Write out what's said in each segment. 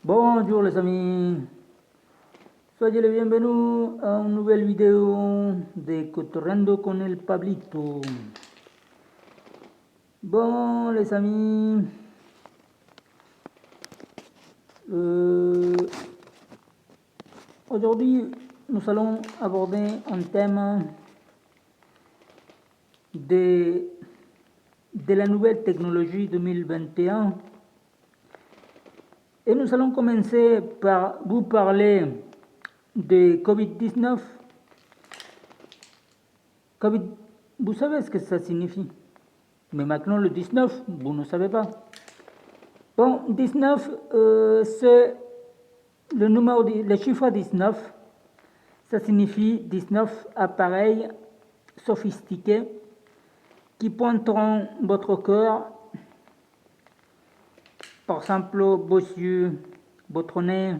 Bonjour les amis, soyez les bienvenus a une nouvelle vidéo de Cotorreando con el Pablito. Bon les amis, aujourd'hui nous allons aborder un thème de la nouvelle technologie 2021 et nous allons commencer par vous parler de Covid-19. Covid, vous savez ce que ça signifie, mais maintenant le 19, vous ne savez pas. Bon, 19, c'est le numéro, le chiffre 19, ça signifie 19 appareils sophistiqués qui pointeront votre corps, par exemple vos yeux, votre nez,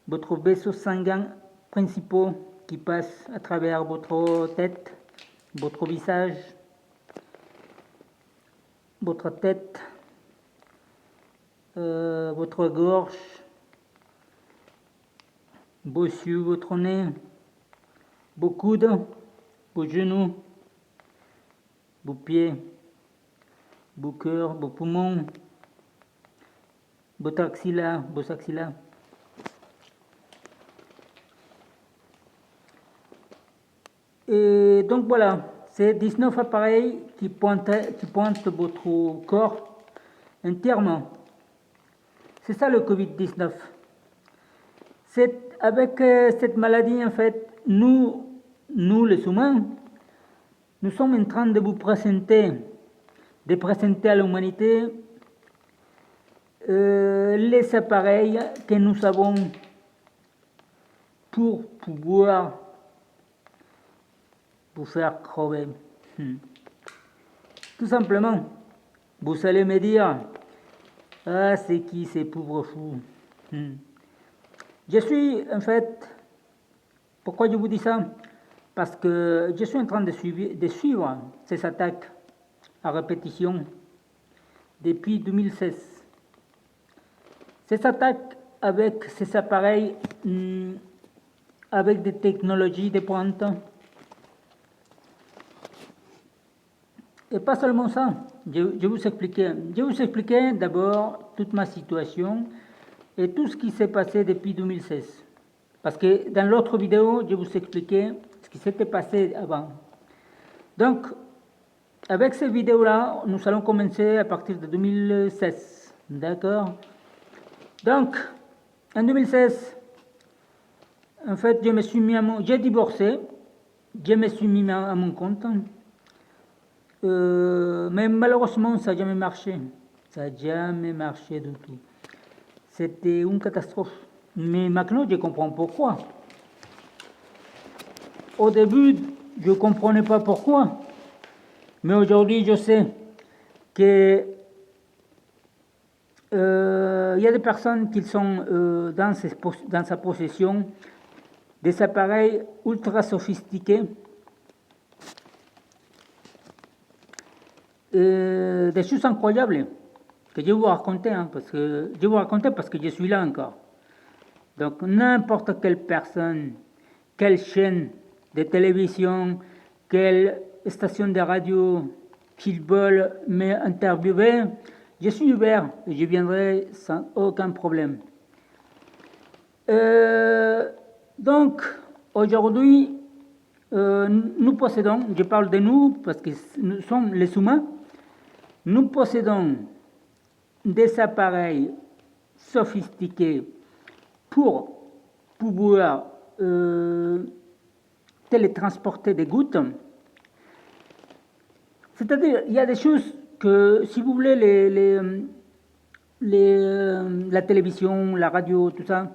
votre vaisseau sanguin principaux qui passe à travers votre tête, votre visage, votre tête, votre gorge, vos yeux, votre nez, vos coudes, vos genoux, vos pieds, vos cœurs, vos poumons, vos axillaires. Et donc voilà, c'est 19 appareils qui pointent votre corps entièrement. C'est ça le Covid-19. Avec cette maladie, en fait, nous les humains, nous sommes en train de vous présenter, à l'humanité les appareils que nous avons pour pouvoir vous faire crever. Tout simplement, vous allez me dire, ah, c'est qui ces pauvres fous? Je suis, en fait, pourquoi je vous dis ça? Parce que je suis en train de suivre ces attaques à répétition depuis 2016. Ces attaques avec ces appareils, avec des technologies de pointe. Et pas seulement ça, je vais vous expliquer. Je vais vous expliquer d'abord toute ma situation et tout ce qui s'est passé depuis 2016. Parce que dans l'autre vidéo, je vous expliquais ce qui s'était passé avant. Donc, avec cette vidéo-là, nous allons commencer à partir de 2016. D'accord? Donc, en 2016, en fait, j'ai divorcé, je me suis mis à mon compte. Mais malheureusement, ça n'a jamais marché. Ça n'a jamais marché du tout. C'était une catastrophe. Mais maintenant, je comprends pourquoi. Au début, je ne comprenais pas pourquoi. Mais aujourd'hui, je sais que y a des personnes qui sont dans sa possession des appareils ultra sophistiqués, des choses incroyables que je vais vous raconter, parce que je suis là encore. Donc n'importe quelle personne, quelle chaîne de télévision, quelle station de radio qu'ils veulent m'interviewer, je suis ouvert et je viendrai sans aucun problème. Donc aujourd'hui, nous possédons, je parle de nous parce que nous sommes les humains, nous possédons des appareils sophistiqués pour pouvoir télétransporter des gouttes. C'est-à-dire, il y a des choses que, si vous voulez, la télévision, la radio, tout ça,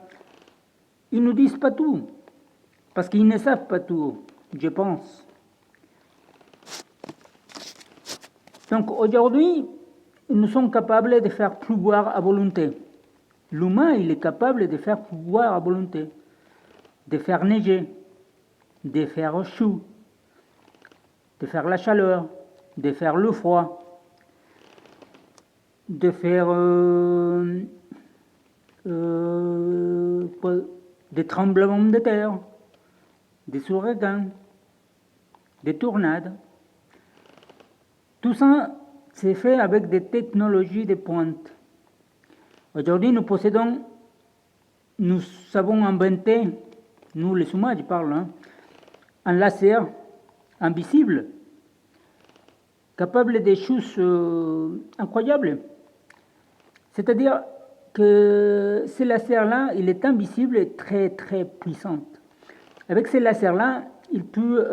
ils ne disent pas tout, parce qu'ils ne savent pas tout, je pense. Donc aujourd'hui, nous sommes capables de faire pleuvoir à volonté. L'humain, il est capable de faire pleuvoir à volonté, de faire neiger, de faire chaud, de faire la chaleur, de faire le froid, de faire des tremblements de terre, des ouragans, des tornades. Tout ça, c'est fait avec des technologies de pointe. Aujourd'hui, nous avons inventé, nous les humains, je parle, un laser invisible, capable de choses incroyables. C'est-à-dire que ce laser-là, il est invisible et très très puissant. Avec ce laser-là, il peut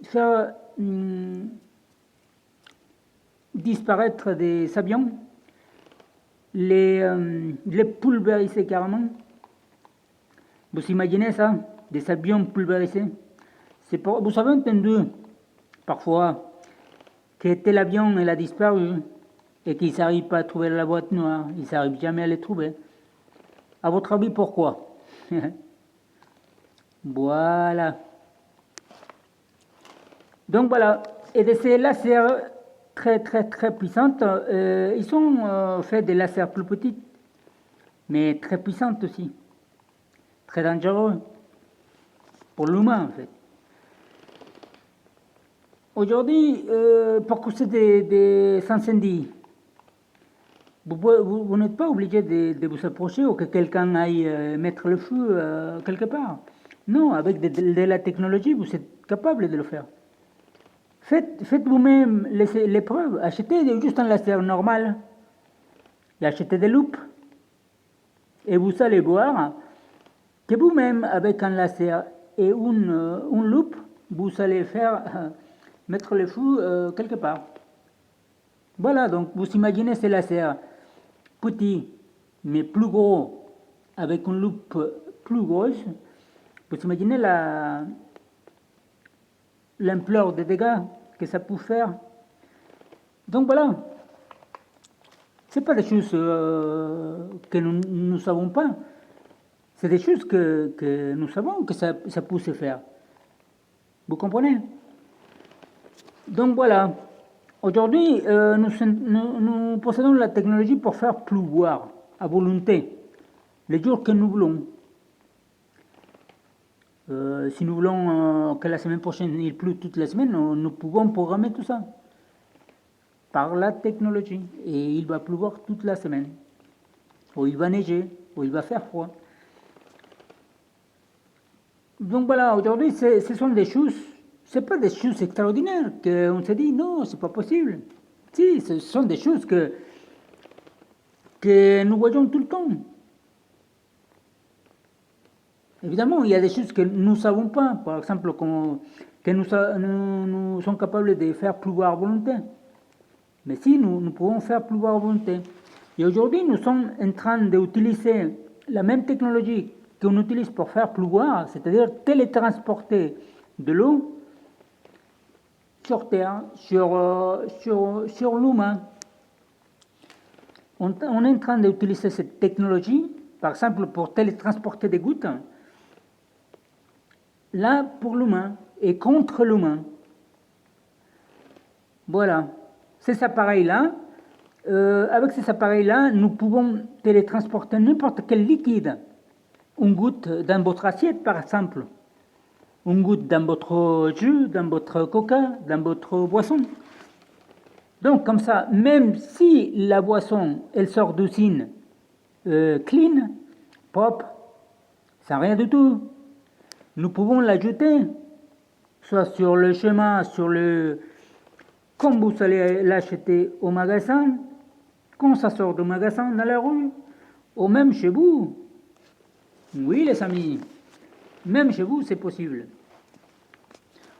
faire disparaître des avions, les pulvériser carrément. Vous imaginez ça, des avions pulvérisés. Vous avez entendu parfois que tel avion il a disparu et qu'ils n'arrivent pas à trouver la boîte noire, ils n'arrivent jamais à les trouver. À votre avis, pourquoi? Voilà. Donc voilà, et de ces lasers très très très puissantes, ils sont faits des lasers plus petits, mais très puissantes aussi, très dangereux pour l'humain en fait. Aujourd'hui, pour causer des incendies, vous n'êtes pas obligé de vous approcher ou que quelqu'un aille mettre le feu quelque part. Non, avec de la technologie, vous êtes capable de le faire. Faites vous-même l'épreuve. Achetez juste un laser normal et achetez des loupes. Et vous allez voir que vous-même, avec un laser et une loupe, vous allez faire mettre le feu quelque part. Voilà, donc vous imaginez ces lasers petits, mais plus gros, avec une loupe plus grosse. Vous imaginez l'ampleur des dégâts que ça peut faire. Donc voilà, c'est pas des choses que nous ne savons pas. C'est des choses que nous savons que ça peut se faire. Vous comprenez? Donc voilà, aujourd'hui, nous possédons la technologie pour faire pleuvoir à volonté, les jours que nous voulons. Si nous voulons que la semaine prochaine il pleut toute la semaine, nous pouvons programmer tout ça par la technologie. Et il va pleuvoir toute la semaine. Ou il va neiger, ou il va faire froid. Donc voilà, aujourd'hui, ce sont des choses, c'est pas des choses extraordinaires qu'on se dit non, c'est pas possible. Si, ce sont des choses que nous voyons tout le temps. Évidemment, il y a des choses que nous ne savons pas, par exemple, que nous sommes capables de faire pleuvoir à volonté. Mais si, nous pouvons faire pleuvoir à volonté. Et aujourd'hui, nous sommes en train d'utiliser la même technologie qu'on utilise pour faire pleuvoir, c'est-à-dire télétransporter de l'eau sur Terre, sur l'humain. On est en train d'utiliser cette technologie, par exemple, pour télétransporter des gouttes, là pour l'humain et contre l'humain. Voilà. Ces appareils-là, avec ces appareils-là, nous pouvons télétransporter n'importe quel liquide. Une goutte dans votre assiette, par exemple. Une goutte dans votre jus, dans votre coca, dans votre boisson. Donc, comme ça, même si la boisson, elle sort d'usine clean, propre, sans rien du tout, nous pouvons la jeter, soit sur le chemin, comme vous allez l'acheter au magasin, quand ça sort du magasin dans la rue, ou même chez vous. Oui, les amis, même chez vous, c'est possible.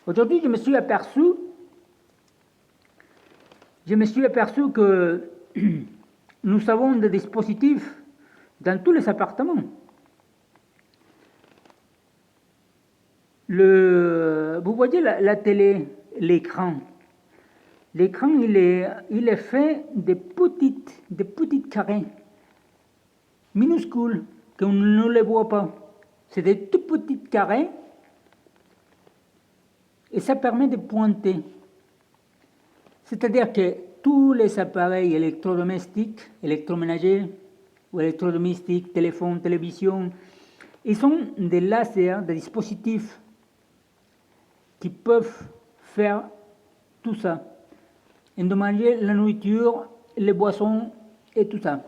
Aujourd'hui, je me suis aperçu que nous avons des dispositifs dans tous les appartements. Vous voyez la télé, l'écran. L'écran, il est fait de petites carrés, minuscules, qu'on ne les voit pas. C'est des tout petits carrés et ça permet de pointer. C'est-à-dire que tous les appareils électrodomestiques, électroménagers ou électrodomestiques, téléphone, télévision, Ils sont des lasers, des dispositifs qui peuvent faire tout ça. Et de manger la nourriture, les boissons et tout ça.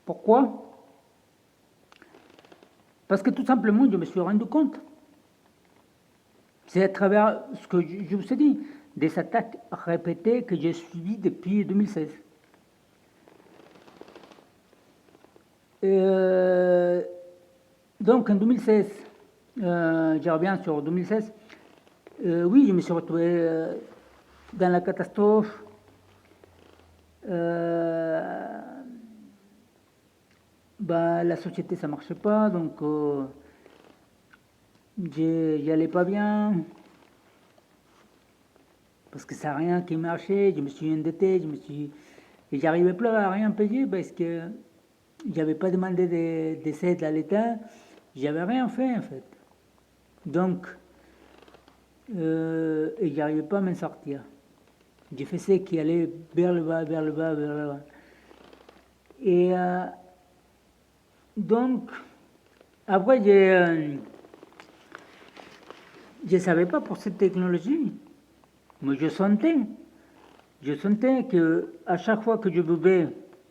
Pourquoi? Parce que tout simplement, je me suis rendu compte. C'est à travers ce que je vous ai dit, des attaques répétées que j'ai suivies depuis 2016. Donc en 2016, je reviens sur 2016, oui, je me suis retrouvé dans la catastrophe. La société, ça ne marchait pas, donc j'y allais pas bien, parce que ça n'a rien qui marchait, je me suis endetté, et j'arrivais plus à rien payer parce que j'avais pas demandé des aides à l'État, j'avais rien fait en fait. Donc, et j'arrivais pas à m'en sortir. J'ai fait ce qui allait vers le bas, vers le bas, vers le bas. Et donc, après, je ne savais pas pour cette technologie, mais je sentais que à chaque fois que je buvais,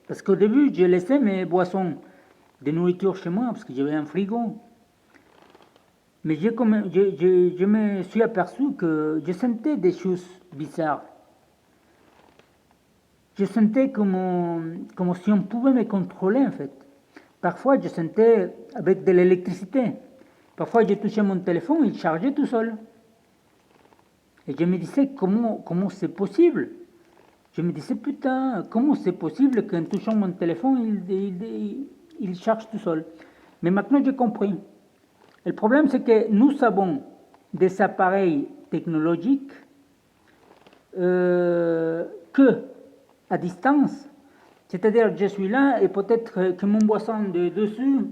parce qu'au début, je laissais mes boissons de nourriture chez moi, parce que j'avais un frigo. Mais je me suis aperçu que je sentais des choses bizarres. Je sentais comme si on pouvait me contrôler en fait. Parfois, je sentais avec de l'électricité. Parfois, je touchais mon téléphone, il chargeait tout seul. Et je me disais, comment c'est possible? Je me disais, putain, comment c'est possible qu'en touchant mon téléphone, il charge tout seul? Mais maintenant, j'ai compris. Le problème, c'est que nous avons des appareils technologiques que à distance. C'est-à-dire, je suis là et peut-être que mon boisson de dessus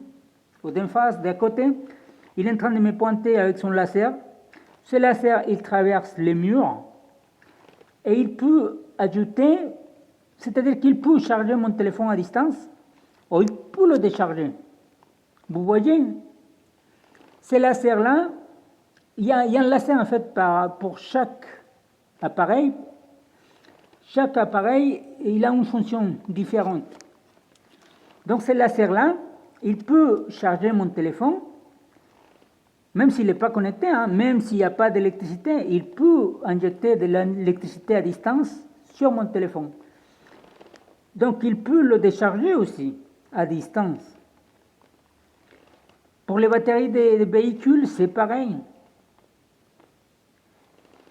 ou d'en face, d'à côté, il est en train de me pointer avec son laser. Ce laser, il traverse les murs et il peut ajouter, c'est-à-dire qu'il peut charger mon téléphone à distance ou il peut le décharger. Vous voyez, ces lasers-là, il y a un laser en fait pour chaque appareil. Chaque appareil, il a une fonction différente. Donc ce laser-là, il peut charger mon téléphone, même s'il n'est pas connecté, hein, même s'il n'y a pas d'électricité, il peut injecter de l'électricité à distance sur mon téléphone. Donc il peut le décharger aussi à distance. Pour les batteries des véhicules, c'est pareil.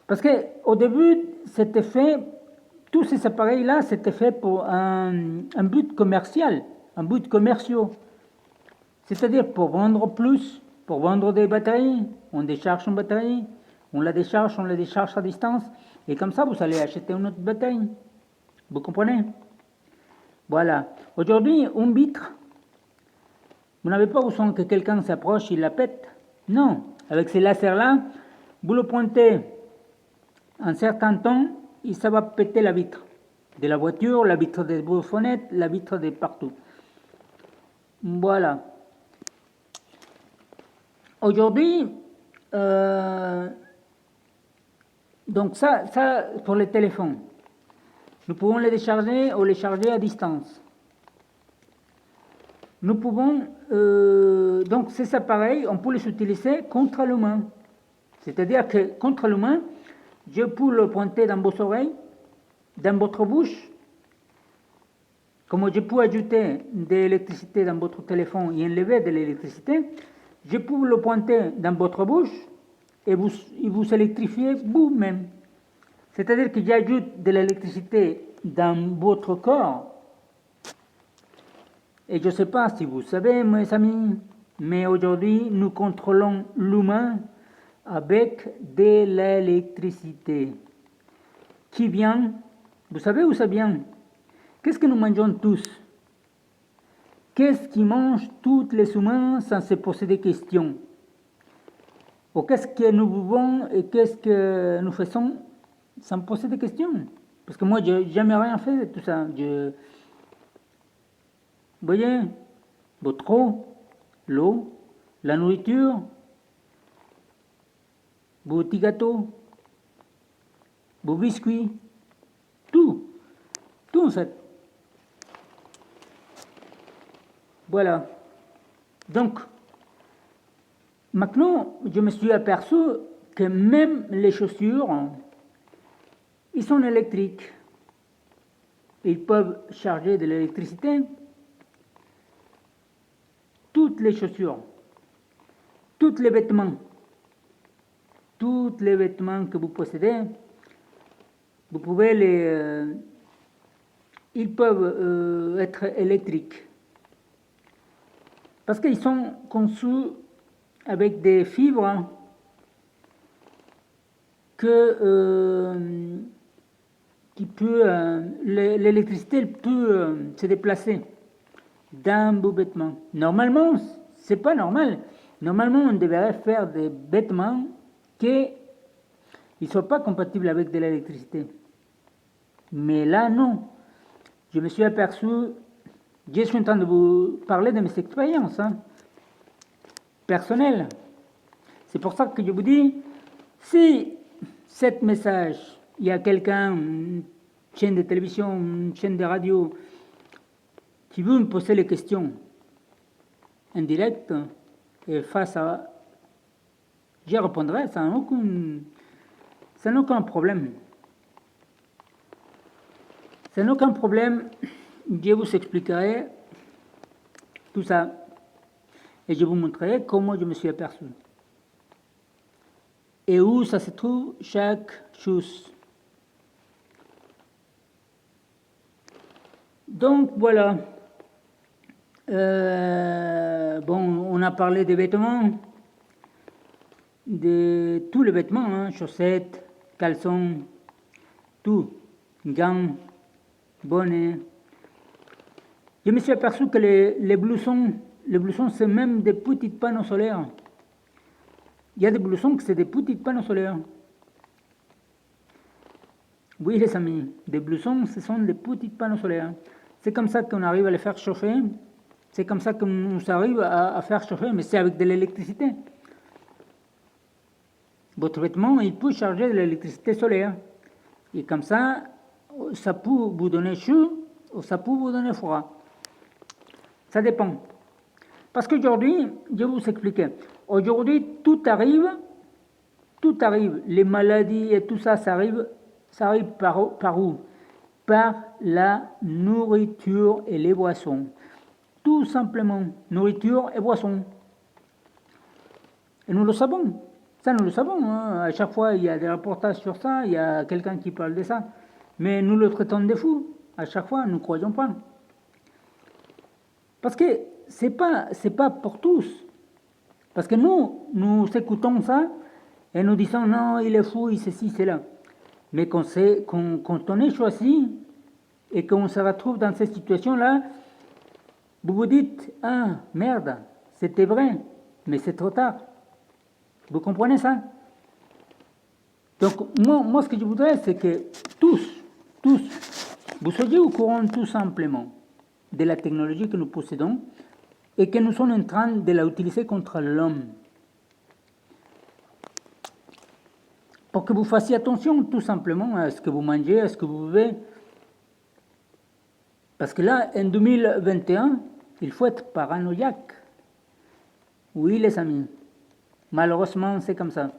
Parce qu'au début, c'était fait, tous ces appareils-là, c'était fait pour un but commercial, un but commercial. C'est-à-dire pour vendre plus, pour vendre des batteries, on décharge une batterie, on la décharge à distance, et comme ça, vous allez acheter une autre batterie. Vous comprenez? Voilà. Aujourd'hui, une vitre, vous n'avez pas besoin que quelqu'un s'approche, il la pète. Non. Avec ces lasers-là, vous le pointez un certain temps, et ça va péter la vitre de la voiture, la vitre des fenêtres, la vitre de partout. Voilà. Aujourd'hui, donc ça pour les téléphones. Nous pouvons les décharger ou les charger à distance. Nous pouvons, donc ces appareils, on peut les utiliser contre l'humain. C'est-à-dire que contre l'humain, je peux le pointer dans vos oreilles, dans votre bouche. Comme je peux ajouter de l'électricité dans votre téléphone et enlever de l'électricité, je peux le pointer dans votre bouche et vous électrifiez vous-même. C'est-à-dire que j'ajoute de l'électricité dans votre corps. Et je ne sais pas si vous savez, mes amis, mais aujourd'hui, nous contrôlons l'humain avec de l'électricité. Qui vient? Vous savez où ça vient? Qu'est-ce que nous mangeons tous? Qu'est-ce qui mangent tous les humains sans se poser des questions? Ou qu'est-ce que nous buvons et qu'est-ce que nous faisons sans poser des questions? Parce que moi, je n'ai jamais rien fait de tout ça. Vous voyez? votre eau, l'eau, la nourriture, vos petits gâteaux, vos biscuits, tout en fait. Voilà. Donc, maintenant, je me suis aperçu que même les chaussures, ils sont électriques. Ils peuvent charger de l'électricité. Toutes les chaussures, tous les vêtements que vous possédez, vous pouvez ils peuvent être électriques. Parce qu'ils sont conçus avec des fibres l'électricité peut se déplacer dans vos vêtements. Normalement, c'est pas normal. Normalement, on devrait faire des vêtements qui ne soient pas compatibles avec de l'électricité. Mais là, non. Je me suis aperçu, je suis en train de vous parler de mes expériences personnelles. C'est pour ça que je vous dis, si cet message, il y a quelqu'un, une chaîne de télévision, une chaîne de radio, qui veut me poser les questions en direct, et face à... Je répondrai sans aucun problème. Sans aucun problème, je vous expliquerai tout ça. Et je vous montrerai comment je me suis aperçu. Et où ça se trouve chaque chose. Donc voilà. On a parlé des vêtements, de tous les vêtements, chaussettes, caleçons, tout, gants, bonnets. Je me suis aperçu que les blousons, c'est même des petites panneaux solaires. Il y a des blousons que c'est des petites panneaux solaires. Oui, les amis, des blousons, ce sont des petites panneaux solaires. C'est comme ça qu'on arrive à les faire chauffer. C'est comme ça qu'on arrive à faire chauffer, mais c'est avec de l'électricité. Votre vêtement, il peut charger de l'électricité solaire. Et comme ça peut vous donner chaud ou ça peut vous donner froid. Ça dépend. Parce qu'aujourd'hui, je vais vous expliquer. Aujourd'hui, tout arrive. Les maladies et tout ça, ça arrive par où? Par la nourriture et les boissons. Tout simplement, nourriture et boissons. Et nous le savons. Ça, nous le savons. À chaque fois, il y a des reportages sur ça, il y a quelqu'un qui parle de ça. Mais nous le traitons de fou. À chaque fois, nous ne croyons pas. Parce que c'est pas pour tous. Parce que nous écoutons ça et nous disons non, il est fou, il ceci, c'est là. Mais quand on est choisi et qu'on se retrouve dans cette situation-là, vous vous dites, ah merde, c'était vrai, mais c'est trop tard. Vous comprenez ça? Donc moi ce que je voudrais, c'est que tous, vous soyez au courant tout simplement de la technologie que nous possédons et que nous sommes en train de la utiliser contre l'homme. Pour que vous fassiez attention tout simplement à ce que vous mangez, à ce que vous buvez. Parce que là, en 2021, il faut être paranoïaque. Oui, les amis. Malheureusement, c'est comme ça.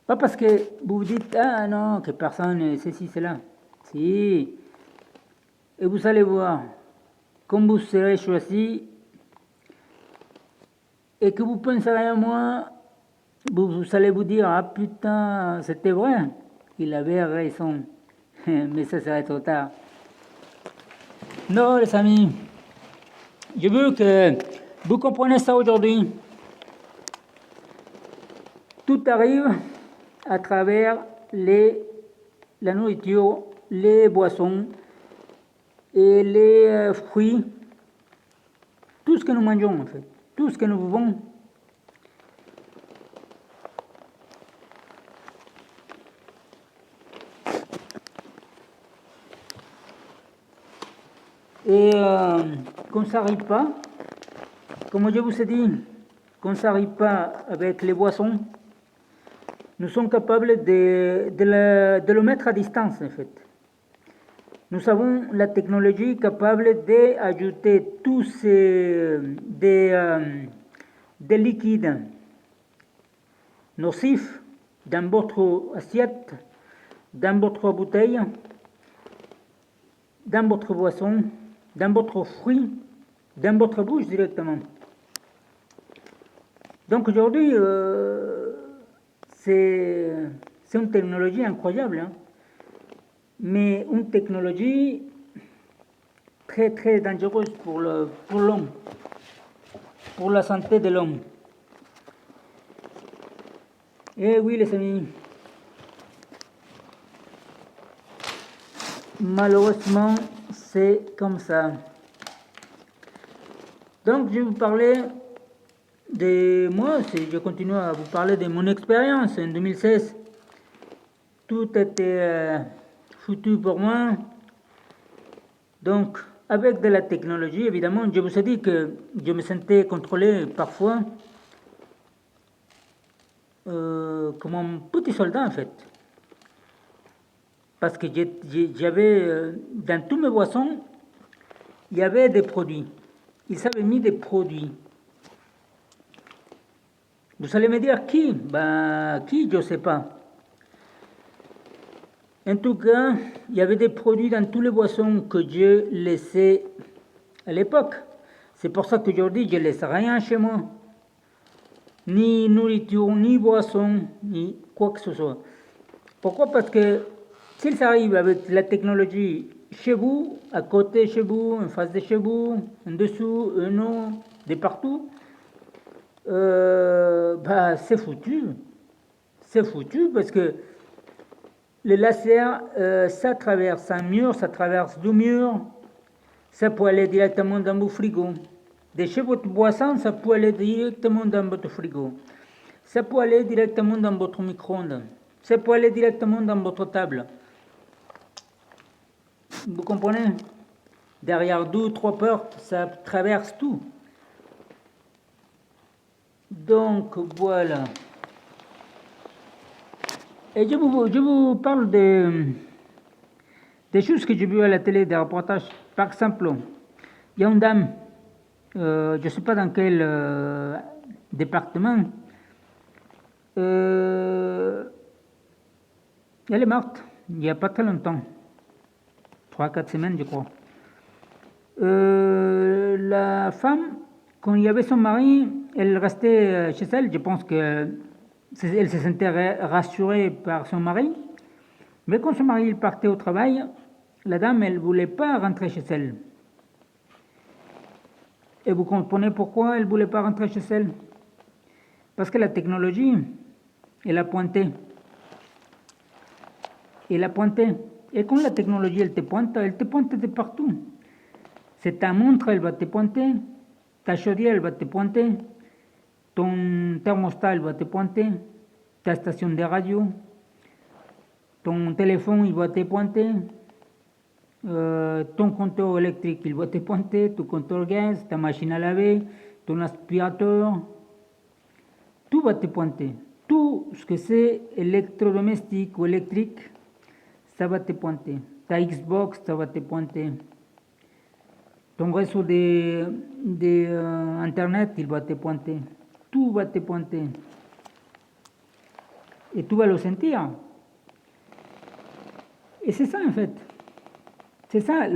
Pas parce que vous vous dites, ah non, que personne ne sait si c'est là. Si. Et vous allez voir, quand vous serez choisi et que vous penserez à moi, vous allez vous dire, ah putain, c'était vrai, il avait raison. Mais ça serait trop tard. Non, les amis, je veux que vous compreniez ça aujourd'hui. Tout arrive à travers la nourriture, les boissons et les fruits, tout ce que nous mangeons en fait, tout ce que nous buvons. Et qu'on ne s'arrive pas, comme je vous ai dit, qu'on ne s'arrive pas avec les boissons, nous sommes capables de le mettre à distance, en fait. Nous avons la technologie capable d'ajouter tous des liquides nocifs dans votre assiette, dans votre bouteille, dans votre boisson, dans votre fruit, dans votre bouche directement. Donc aujourd'hui, c'est une technologie incroyable, hein, mais une technologie très très dangereuse pour l'homme, pour la santé de l'homme. Et oui, les amis, malheureusement, c'est comme ça. Donc, je vais vous parler de moi, je continue à vous parler de mon expérience en 2016. Tout était foutu pour moi. Donc, avec de la technologie, évidemment, je vous ai dit que je me sentais contrôlé parfois comme un petit soldat, en fait. Parce que j'avais, dans tous mes boissons, il y avait des produits. Ils avaient mis des produits. Vous allez me dire qui? Qui, je ne sais pas. En tout cas, il y avait des produits dans tous les boissons que je laissais à l'époque. C'est pour ça qu'aujourd'hui, je ne laisse rien chez moi. Ni nourriture, ni boisson, ni quoi que ce soit. Pourquoi? Parce que s'il s'arrive avec la technologie chez vous, à côté chez vous, en face de chez vous, en dessous, en haut, de partout, c'est foutu. C'est foutu parce que le laser, ça traverse un mur, ça traverse deux murs, ça peut aller directement dans vos frigos. De chez votre boisson, ça peut aller directement dans votre frigo. Ça peut aller directement dans votre micro-ondes. Ça peut aller directement dans votre table. Vous comprenez? Derrière deux ou trois portes, ça traverse tout. Donc, voilà. Et je vous parle des choses que j'ai vues à la télé, des reportages. Par exemple, il y a une dame, je ne sais pas dans quel département, elle est morte il n'y a pas très longtemps, 3-4 semaines je crois. La femme, quand il y avait son mari, elle restait chez elle. Je pense qu'elle se sentait rassurée par son mari. Mais quand son mari partait au travail, la dame, elle ne voulait pas rentrer chez elle. Et vous comprenez pourquoi elle ne voulait pas rentrer chez elle? Parce que la technologie, elle a pointé. Elle a pointé. Et quand la technologie, elle te pointe de partout. C'est ta montre, elle va te pointer. Ta chaudière, elle va te pointer. Ton thermostat, elle va te pointer. Ta station de radio. Ton téléphone, il va te pointer. Ton compteur électrique, il va te pointer. Ton compteur gaz, ta machine à laver, ton aspirateur. Tout va te pointer. Tout ce que c'est électrodomestique ou électrique, ça va te pointer. Ta Xbox, ça va te pointer. Ton réseau Internet, il va te pointer. Tout va te pointer. Et tu vas le sentir. Et c'est ça en fait. C'est ça.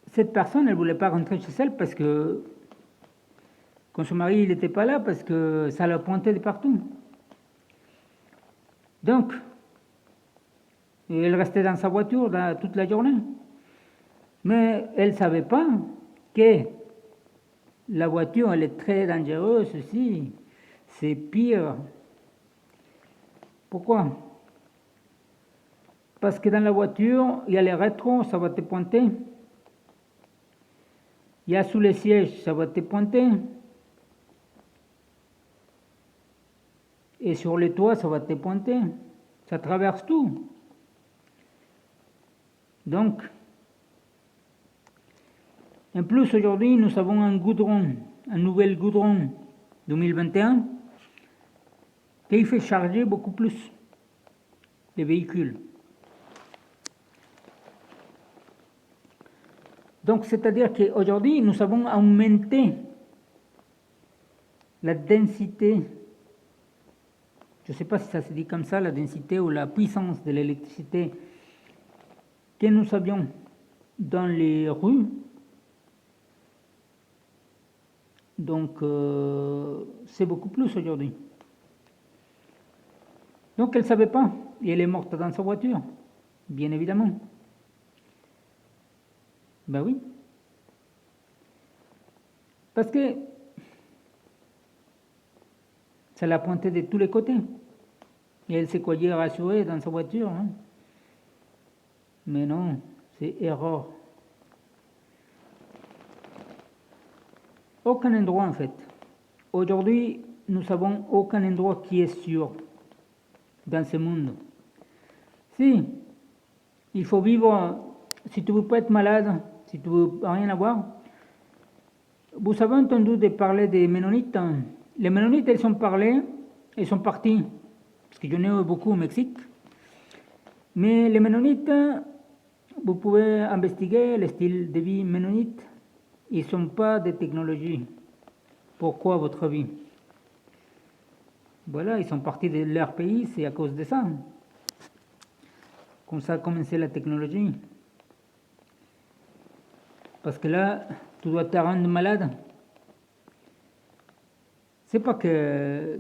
Cette personne, elle ne voulait pas rentrer chez elle parce que quand son mari n'était pas là, parce que ça la pointait de partout. Donc, elle restait dans sa voiture toute la journée. Mais elle ne savait pas que la voiture, elle est très dangereuse aussi. C'est pire. Pourquoi? Parce que dans la voiture, il y a les rétros, ça va te pointer. Il y a sous les sièges, ça va te pointer. Et sur les toits, ça va te pointer. Ça traverse tout. Donc, En plus, aujourd'hui, nous avons un nouvel goudron 2021, qui fait charger beaucoup plus les véhicules. Donc, c'est-à-dire qu'aujourd'hui, nous avons augmenté la densité, je ne sais pas si ça se dit comme ça, la densité ou la puissance de l'électricité que nous avions dans les rues. Donc, c'est beaucoup plus aujourd'hui. Donc, elle ne savait pas, et elle est morte dans sa voiture, bien évidemment. Ben oui. Parce que ça l'a pointé de tous les côtés. Et elle s'est croyée rassurée dans sa voiture. Hein. Mais non, c'est erreur. Aucun endroit en fait. Aujourd'hui, nous savons aucun endroit qui est sûr dans ce monde. Si, il faut vivre, si tu ne veux pas être malade, si tu ne veux rien avoir. Vous avez entendu parler des Ménonites. Les Ménonites, ils sont partis, parce que j'en ai beaucoup au Mexique. Mais les Ménonites, vous pouvez investiguer le style de vie ménonite. Ils ne sont pas de technologie. Pourquoi, à votre avis? Voilà, ils sont partis de leur pays, c'est à cause de ça. Comme ça a commencé la technologie. Parce que là, tu dois te rendre malade. C'est pas que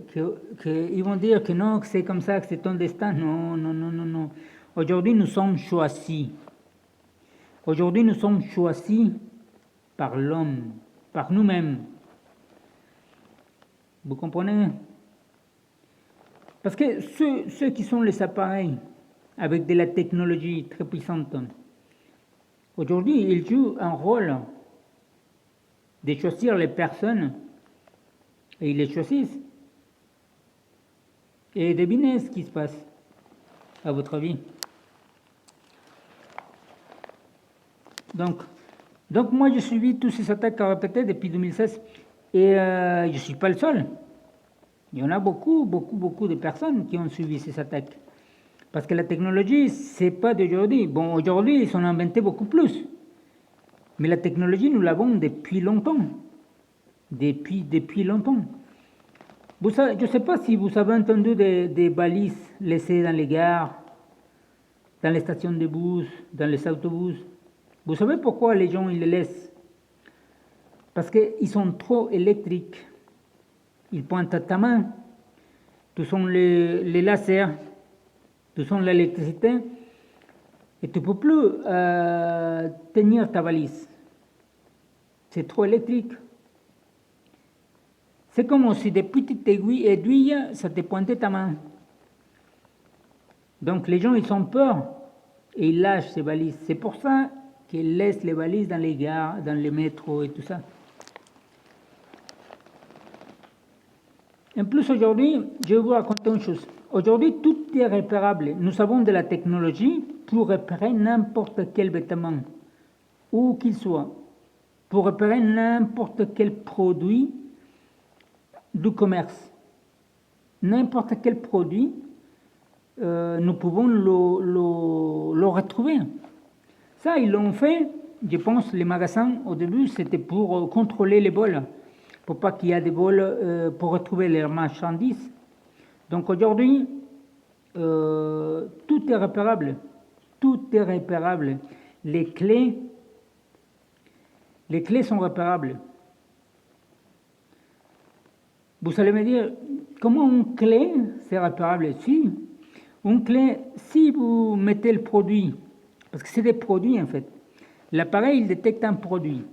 ils vont dire que non, que c'est comme ça, que c'est ton destin. Non, non, non, non, non. Aujourd'hui, nous sommes choisis. Aujourd'hui, nous sommes choisis par l'homme, par nous-mêmes. Vous comprenez? Parce que ceux qui sont les appareils avec de la technologie très puissante, aujourd'hui, ils jouent un rôle de choisir les personnes et ils les choisissent. Et devinez ce qui se passe, à votre avis. Donc moi, j'ai suivi toutes ces attaques à répéter depuis 2016 et je ne suis pas le seul. Il y en a beaucoup de personnes qui ont suivi ces attaques. Parce que la technologie, c'est pas d'aujourd'hui. Bon, aujourd'hui, ils ont inventé beaucoup plus. Mais la technologie, nous l'avons depuis longtemps. Depuis longtemps. Je ne sais pas si vous avez entendu des balises laissées dans les gares, dans les stations de bus, dans les autobus. Vous savez pourquoi les gens ils les laissent? Parce qu'ils sont trop électriques. Ils pointent à ta main. Tout sont les lasers. Tout sont l'électricité. Et tu ne peux plus tenir ta valise. C'est trop électrique. C'est comme si des petites aiguilles, ça te pointait ta main. Donc les gens, ils ont peur et ils lâchent ces valises. C'est pour ça qu'ils laissent les valises dans les gares, dans les métros et tout ça. En plus, aujourd'hui, je vais vous raconter une chose. Aujourd'hui, tout est réparable. Nous avons de la technologie pour réparer n'importe quel vêtement, où qu'il soit, pour réparer n'importe quel produit du commerce. N'importe quel produit, nous pouvons le retrouver. Ça, ils l'ont fait, je pense, les magasins, au début, c'était pour contrôler les vols, pour pas qu'il y ait des vols, pour retrouver leurs marchandises. Donc aujourd'hui, tout est réparable. Tout est réparable. Les clés sont réparables. Vous allez me dire, comment une clé, c'est réparable? Si, une clé, si vous mettez le produit, parce que c'est des produits en fait, l'appareil il détecte un produit.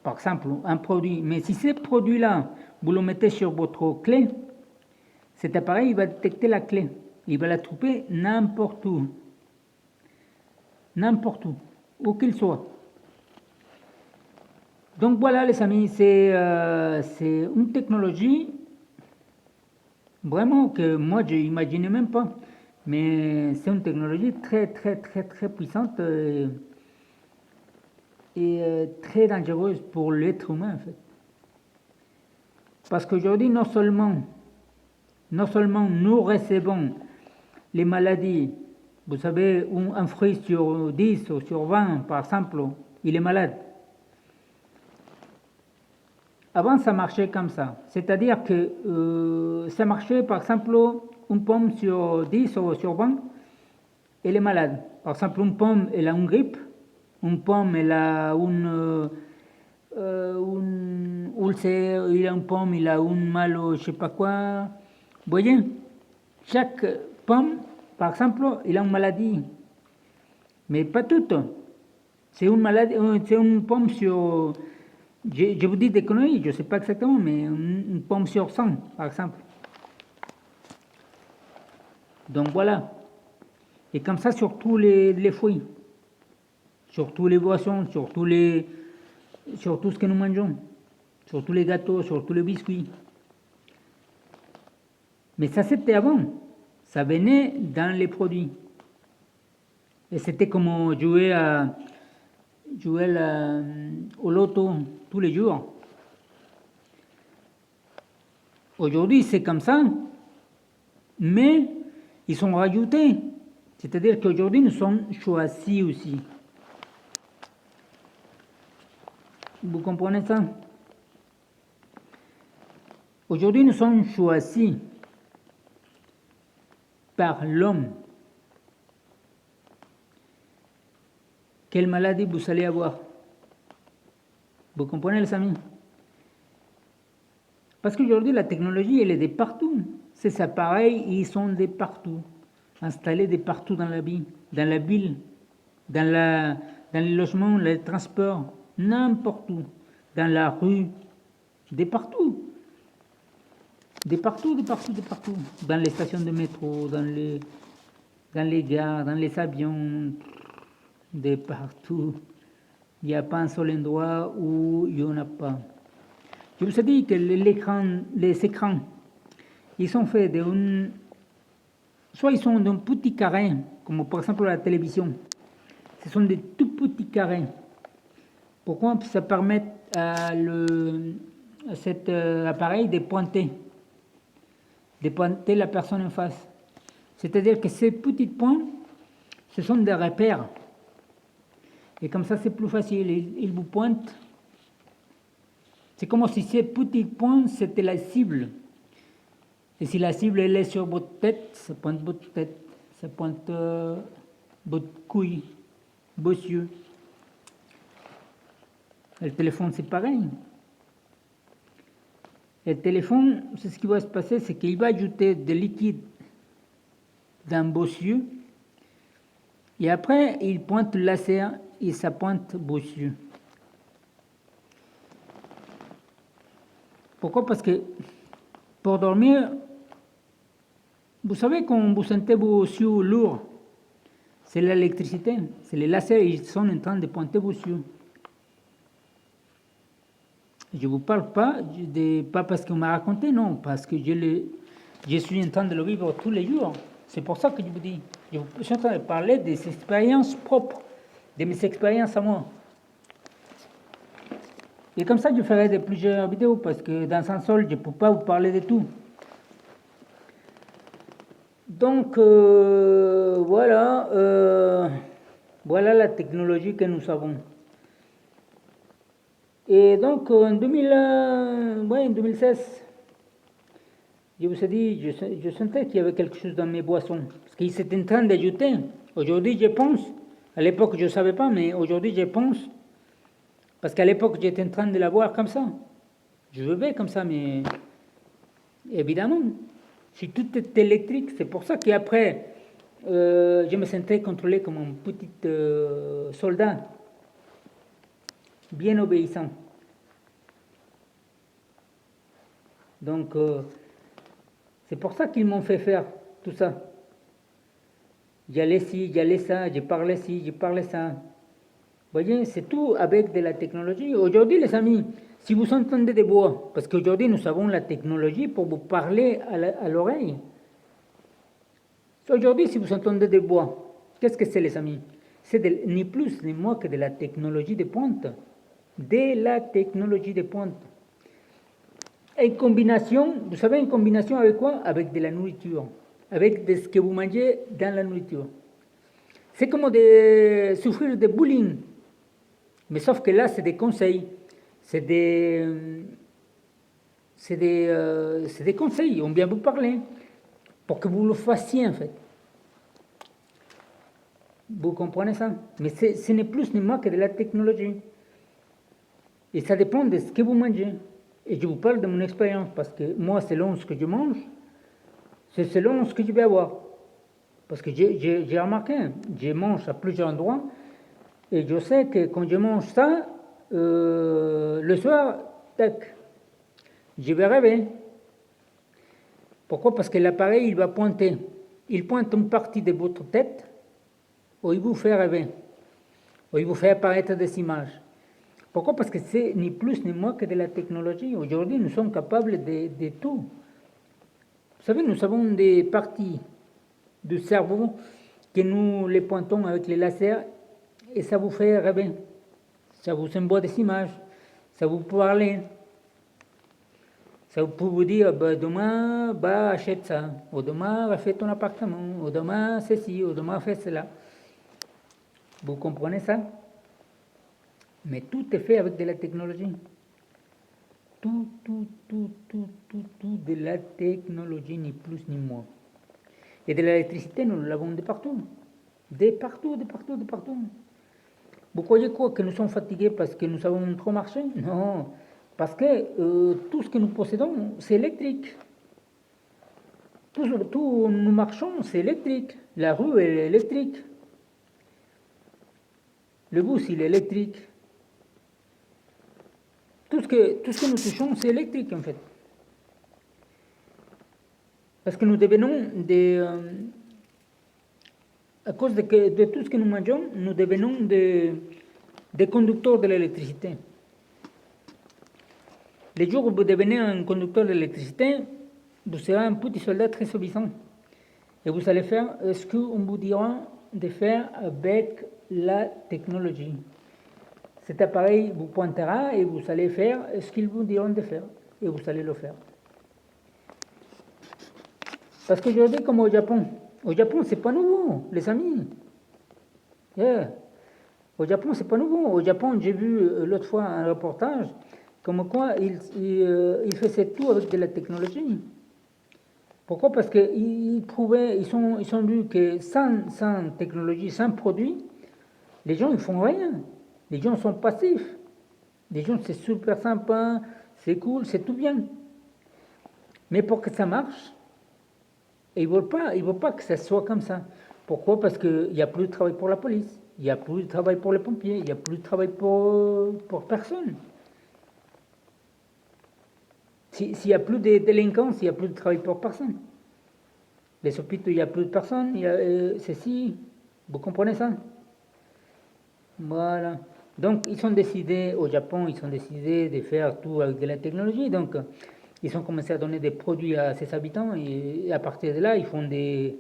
Par exemple, un produit. Mais si ce produit-là, vous le mettez sur votre clé, cet appareil il va détecter la clé. Il va la trouver n'importe où. N'importe où qu'il soit. Donc voilà les amis, c'est une technologie vraiment que moi je n'imaginais même pas. Mais c'est une technologie très puissante est très dangereuse pour l'être humain, en fait. Parce qu'aujourd'hui, non seulement nous recevons les maladies, vous savez, un fruit sur 10 ou sur 20, par exemple, il est malade. Avant, ça marchait comme ça. C'est-à-dire que ça marchait, par exemple, une pomme sur 10 ou sur 20, elle est malade. Par exemple, une pomme, elle a une grippe, une pomme, elle a une ulcère, il a une pomme, il a une mal, je ne sais pas quoi. Vous voyez, chaque pomme, par exemple, il a une maladie, mais pas toutes. C'est une maladie, c'est une pomme sur, je vous dis des conneries, je ne sais pas exactement, mais une pomme sur 100, par exemple. Donc voilà. Et comme ça sur tous les fruits, sur tous les boissons, sur tout ce que nous mangeons, sur tous les gâteaux, sur tous les biscuits. Mais ça, c'était avant. Ça venait dans les produits. Et c'était comme jouer au loto tous les jours. Aujourd'hui, c'est comme ça, mais ils sont rajoutés. C'est-à-dire qu'aujourd'hui, nous sommes choisis aussi. Vous comprenez ça? Aujourd'hui, nous sommes choisis par l'homme. Quelle maladie vous allez avoir? Vous comprenez, les amis? Parce qu'aujourd'hui, la technologie, elle est de partout. Ces appareils, ils sont de partout. Installés de partout dans la ville, dans les logements, les transports, n'importe où. Dans la rue, de partout. De partout. Dans les stations de métro, dans les gares, dans les avions, de partout. Il n'y a pas un seul endroit où il n'y en a pas. Je vous ai dit que les écrans, ils sont faits soit ils sont d'un petit carré, comme par exemple la télévision. Ce sont des tout petits carrés. Pourquoi? Ça permet à cet appareil de pointer la personne en face. C'est-à-dire que ces petits points, ce sont des repères. Et comme ça, c'est plus facile. Il vous pointe. C'est comme si ces petits points, c'était la cible. Et si la cible elle est sur votre tête, ça pointe votre tête. Ça pointe votre couille, vos yeux. Le téléphone, c'est pareil. Le téléphone, c'est ce qui va se passer, c'est qu'il va ajouter des liquides dans vos yeux. Et après, il pointe le laser et ça pointe vos yeux. Pourquoi? Parce que pour dormir, vous savez quand vous sentez vos yeux lourds, c'est l'électricité, c'est les lasers, ils sont en train de pointer vos yeux. Je ne vous parle pas parce qu'on m'a raconté, non, parce que je suis en train de le vivre tous les jours. C'est pour ça que je vous dis, je suis en train de parler des expériences propres, de mes expériences à moi. Et comme ça, je ferai plusieurs vidéos, parce que dans un seul, je ne peux pas vous parler de tout. Donc, voilà la technologie que nous avons. Et donc, en 2016, je vous ai dit, je sentais qu'il y avait quelque chose dans mes boissons, parce qu'ils étaient en train d'ajouter. Aujourd'hui, je pense, à l'époque, je ne savais pas, mais aujourd'hui, je pense, parce qu'à l'époque, j'étais en train de la boire comme ça. Je buvais comme ça, mais évidemment, si tout est électrique, c'est pour ça qu'après, je me sentais contrôlé comme un petit soldat, bien obéissant. Donc, c'est pour ça qu'ils m'ont fait faire tout ça. J'allais ci, j'allais ça, je parlais ci, je parlais ça. Vous voyez, c'est tout avec de la technologie. Aujourd'hui, les amis, si vous entendez des voix, parce qu'aujourd'hui, nous avons la technologie pour vous parler à l'oreille. Aujourd'hui, si vous entendez des voix, qu'est-ce que c'est, les amis? c'est ni plus ni moins que de la technologie de pointe. De la technologie de pointe. En combinaison, vous savez, en combinaison avec quoi? Avec de la nourriture. Avec de ce que vous mangez dans la nourriture. C'est comme de souffrir de bullying. Mais sauf que là, c'est des conseils. C'est des conseils. On vient vous parler. Pour que vous le fassiez, en fait. Vous comprenez ça? Mais ce n'est plus ni moins que de la technologie. Et ça dépend de ce que vous mangez. Et je vous parle de mon expérience, parce que moi, selon ce que je mange, c'est selon ce que je vais avoir. Parce que j'ai remarqué, je mange à plusieurs endroits, et je sais que quand je mange ça, le soir, tac, je vais rêver. Pourquoi? Parce que l'appareil, il va pointer. Il pointe une partie de votre tête, où il vous fait rêver, où il vous fait apparaître des images. Pourquoi? Parce que c'est ni plus ni moins que de la technologie. Aujourd'hui, nous sommes capables de tout. Vous savez, nous avons des parties du cerveau que nous les pointons avec les lasers et ça vous fait rêver. Ça vous envoie des images, ça vous parle. Ça peut vous dire, demain, achète ça, ou demain, refais ton appartement, ou demain, ceci, ou demain, fais cela. Vous comprenez ça? Mais tout est fait avec de la technologie. Tout de la technologie, ni plus ni moins. Et de l'électricité, nous l'avons de partout. De partout. Vous croyez quoi? Que nous sommes fatigués parce que nous avons trop marché? Non, parce que tout ce que nous possédons, c'est électrique. Tout où nous marchons, c'est électrique. La rue, elle est électrique. Le bus, il est électrique. Tout ce que nous touchons, c'est électrique en fait. Parce que nous devenons à cause de tout ce que nous mangeons, nous devenons des conducteurs de l'électricité. Les jours où vous devenez un conducteur d'électricité, vous serez un petit soldat très obéissant. Et vous allez faire ce qu'on vous dira de faire avec la technologie. Cet appareil vous pointera et vous allez faire ce qu'ils vous diront de faire. Et vous allez le faire. Parce qu'aujourd'hui, comme au Japon, c'est pas nouveau, les amis. Yeah. Au Japon, c'est pas nouveau. Au Japon, j'ai vu l'autre fois un reportage comme quoi il faisait tout avec de la technologie. Pourquoi? Parce qu'ils ont vu que sans technologie, sans produit, les gens ils font rien. Les gens sont passifs. Les gens c'est super sympa, c'est cool, c'est tout bien. Mais pour que ça marche, ils ne veulent pas que ça soit comme ça. Pourquoi? Parce qu'il n'y a plus de travail pour la police, il n'y a plus de travail pour les pompiers, il n'y a plus de travail pour personne. S'il n'y a plus de délinquance, il n'y a plus de travail pour personne. Les hôpitaux, il n'y a plus de personnes, ceci, vous comprenez ça? Voilà. Donc, ils ont décidé, au Japon, de faire tout avec de la technologie. Donc, ils ont commencé à donner des produits à ses habitants et à partir de là, ils font des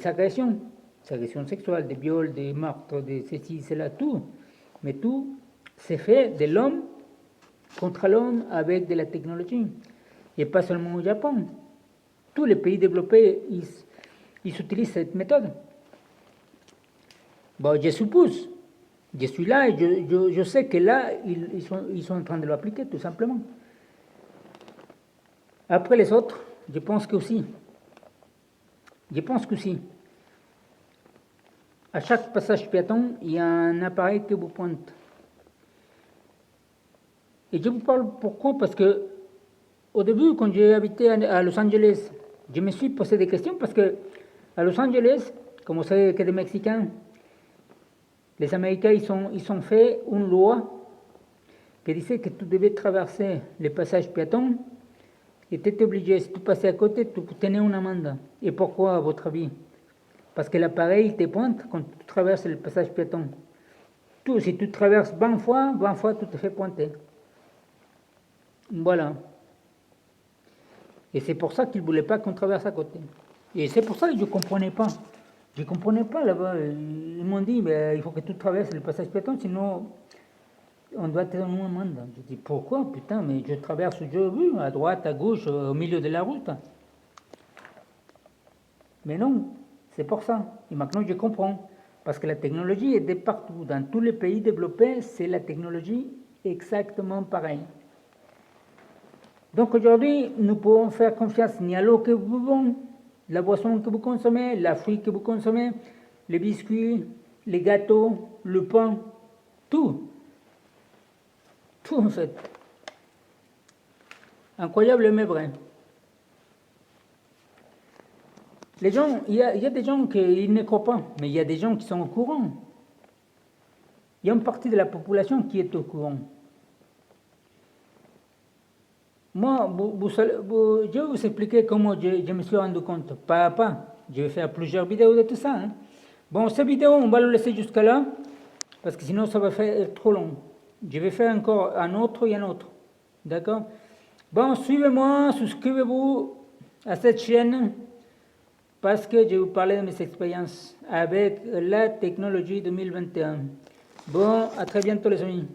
agressions sexuelles, des viols, des meurtres, des ceci, cela, tout. Mais tout, c'est fait de l'homme contre l'homme avec de la technologie. Et pas seulement au Japon. Tous les pays développés, ils utilisent cette méthode. Bon, je suppose. Je suis là et je sais que là, ils sont en train de l'appliquer, tout simplement. Après les autres, je pense que aussi. À chaque passage piéton, il y a un appareil qui vous pointe. Et je vous parle pourquoi? Parce que au début, quand j'ai habité à Los Angeles, je me suis posé des questions parce que à Los Angeles, comme vous savez que des Mexicains, les Américains, ils ont fait une loi qui disait que tu devais traverser les passages piétons et tu étais obligé, si tu passais à côté, tu tenais une amende. Et pourquoi, à votre avis? Parce que l'appareil te pointe quand tu traverses le passage piéton. Si tu traverses 20 fois, tu te fais pointer. Voilà. Et c'est pour ça qu'ils ne voulaient pas qu'on traverse à côté. Et c'est pour ça que je ne comprenais pas. Je ne comprenais pas là-bas. Ils m'ont dit, il faut que tu traverses le passage piéton, sinon on doit te donner une amende. Je dis, pourquoi? Putain, mais je traverse, je veux, à droite, à gauche, au milieu de la route. Mais non, c'est pour ça. Et maintenant, je comprends. Parce que la technologie est de partout. Dans tous les pays développés, c'est la technologie exactement pareille. Donc aujourd'hui, nous pouvons faire confiance ni à l'eau que vous buvons, la boisson que vous consommez, la fruit que vous consommez, les biscuits, les gâteaux, le pain, tout. Tout en fait. Incroyable mais vrai. Les gens, il y a des gens qui ne croient pas, mais il y a des gens qui sont au courant. Il y a une partie de la population qui est au courant. Moi, je vais vous expliquer comment je me suis rendu compte, pas à pas. Je vais faire plusieurs vidéos de tout ça. Hein. Bon, cette vidéo, on va le laisser jusqu'à là, parce que sinon ça va faire trop long. Je vais faire encore un autre et un autre. D'accord? Bon, suivez-moi, souscrivez-vous à cette chaîne, parce que je vais vous parler de mes expériences avec la technologie 2021. Bon, à très bientôt les amis.